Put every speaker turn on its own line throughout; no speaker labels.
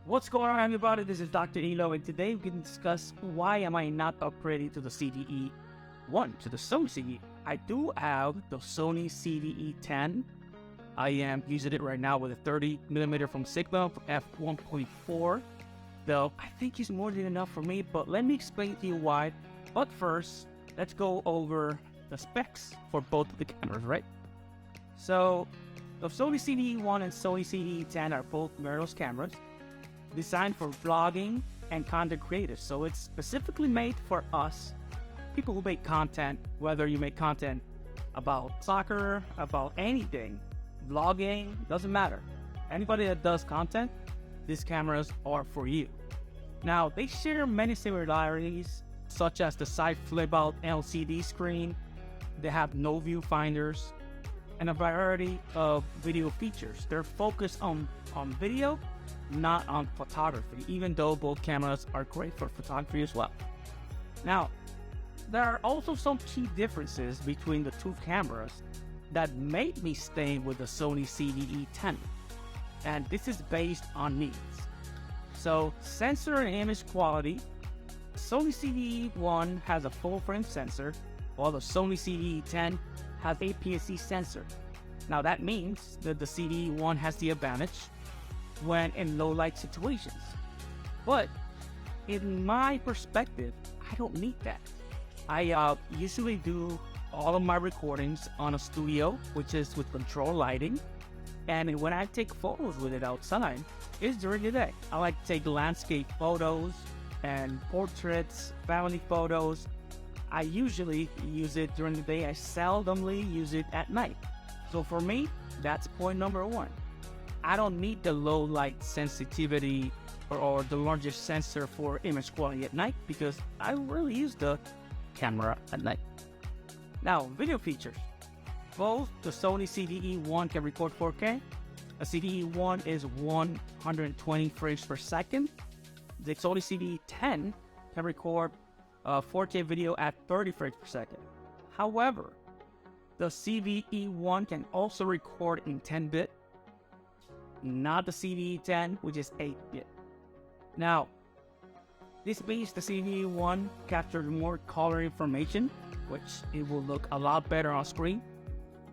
What's going on, everybody? This is Dr. Elo, and today we can discuss why am I not upgrading to the ZV-E1, to the Sony ZV. I do have the Sony ZV-E10. I am using it right now with a 30mm from Sigma f1.4. Though I think it's more than enough for me, but let me explain to you why. But first, let's go over the specs for both of the cameras, right? So, the Sony ZV-E1 and Sony ZV-E10 are both mirrorless cameras designed for vlogging and content creators. So it's specifically made for us, people who make content, whether you make content about soccer, about anything, vlogging, doesn't matter. Anybody that does content, these cameras are for you. Now, they share many similarities, such as the side flip-out LCD screen. They have no viewfinders and a variety of video features. They're focused on video, not on photography, even though both cameras are great for photography as well. Now, there are also some key differences between the two cameras that made me stay with the Sony ZV-E10, and this is based on needs. So, sensor and image quality. Sony ZV-E1 has a full-frame sensor, while the Sony ZV-E10 has APS-C sensor. Now that means that the ZV-E1 has the advantage when in low light situations. But in my perspective, I don't need that. I usually do all of my recordings on a studio, which is with controlled lighting. And when I take photos with it outside, it's during the day. I like to take landscape photos and portraits, family photos. I usually use it during the day. I seldomly use it at night. So for me, that's point number one. I don't need the low light sensitivity or the largest sensor for image quality at night because I really use the camera at night. Now, video features. Both the Sony ZV-E1 can record 4K. A ZV-E1 is 120 frames per second. The Sony ZV-E10 can record 4K video at 30 frames per second. However, the ZV-E1 can also record in 10-bit, not the ZV-E10, which is 8-bit. Now, this means the ZV-E1 captures more color information, which it will look a lot better on screen,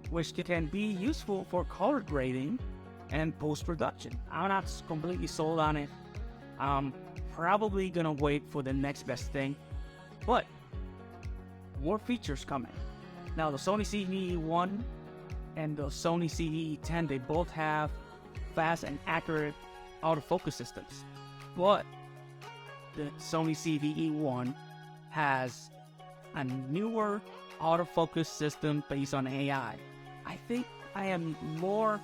which can be useful for color grading and post-production. I'm not completely sold on it. I'm probably gonna wait for the next best thing, but more features coming. Now, the Sony ZV-E1 and the Sony ZV-E10, they both have fast and accurate autofocus systems, but the Sony ZV-E1 has a newer autofocus system based on AI. I think I am more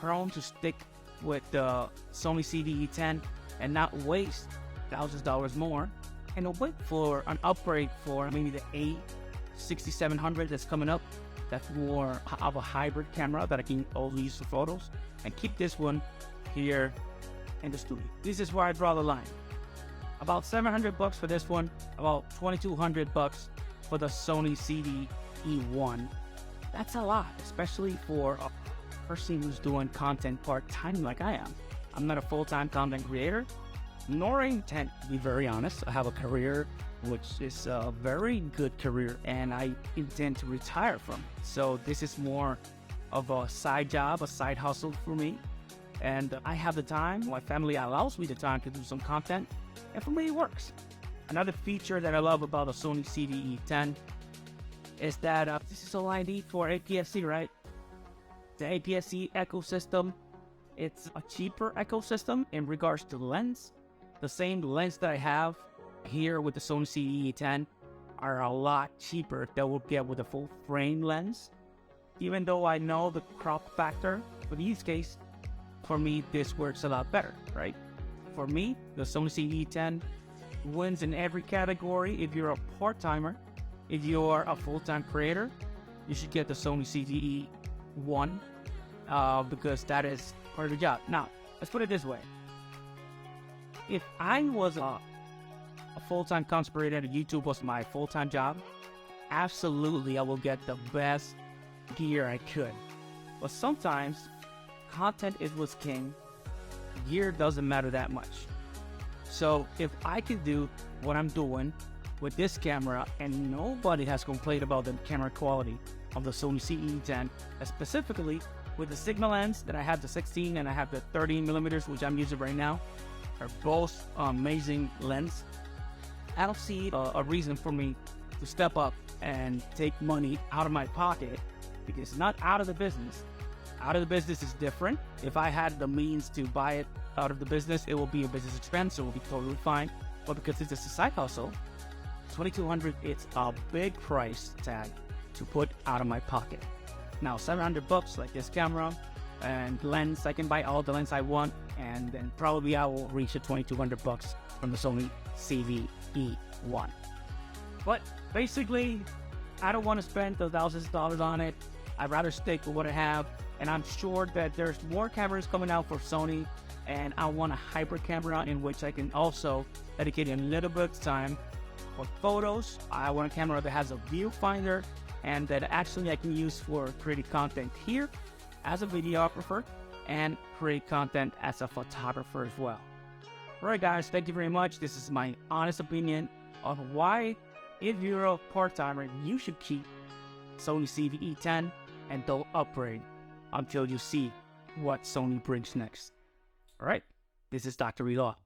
prone to stick with the Sony ZV-E10 and not waste thousands of dollars more and wait for an upgrade for maybe the A6700 that's coming up. That's more of a hybrid camera that I can only use for photos, and keep this one here in the studio. This is where I draw the line. About $700 for this one, about $2,200 for the Sony ZV-E1. That's a lot, especially for a person who's doing content part-time like I am. I'm not a full-time content creator, nor intend to be very honest. I have a career which is a very good career, and I intend to retire from it. So this is more of a side job, a side hustle for me. And I have the time, my family allows me the time to do some content, and for me it works. Another feature that I love about the Sony ZV-E10 is that this is all I need for APS-C, right? The APS-C ecosystem, it's a cheaper ecosystem in regards to the lens. The same lens that I have here with the Sony ZV-E10 are a lot cheaper than we'll get with a full frame lens. Even though I know the crop factor for the use case, for me this works a lot better, right? For me, the Sony ZV-E10 wins in every category. If you're a part-timer, if you're a full-time creator, you should get the Sony ZV-E1 because that is part of the job. Now, let's put it this way. If I was a full-time content creator and YouTube was my full-time job, absolutely I will get the best gear I could. But sometimes content is what's king. gear doesn't matter that much. So if I can do what I'm doing with this camera, and nobody has complained about the camera quality of the Sony ZV-E1, specifically with the Sigma lens that I have, the 16 and I have the 13 millimeters, which I'm using right now, are both amazing lens. I don't see a reason for me to step up and take money out of my pocket, because it's not out of the business. Out of the business is different. If I had the means to buy it out of the business, it will be a business expense, so it will be totally fine. But because it's a side hustle, $2,200, it's a big price tag to put out of my pocket. Now, $700 like this camera and lens, I can buy all the lens I want, and then probably I will reach the $2,200 from the Sony ZV-E1. But basically, I don't want to spend the thousands of dollars on it. I'd rather stick with what I have, and I'm sure that there's more cameras coming out for Sony, and I want a hybrid camera in which I can also dedicate a little bit of time for photos. I want a camera that has a viewfinder and that actually I can use for creating content here as a videographer and create content as a photographer as well. Alright guys, thank you very much. This is my honest opinion on why, if you're a part-timer, you should keep Sony ZV-E1 and don't upgrade until you see what Sony brings next. Alright, this is Dr. Elaw.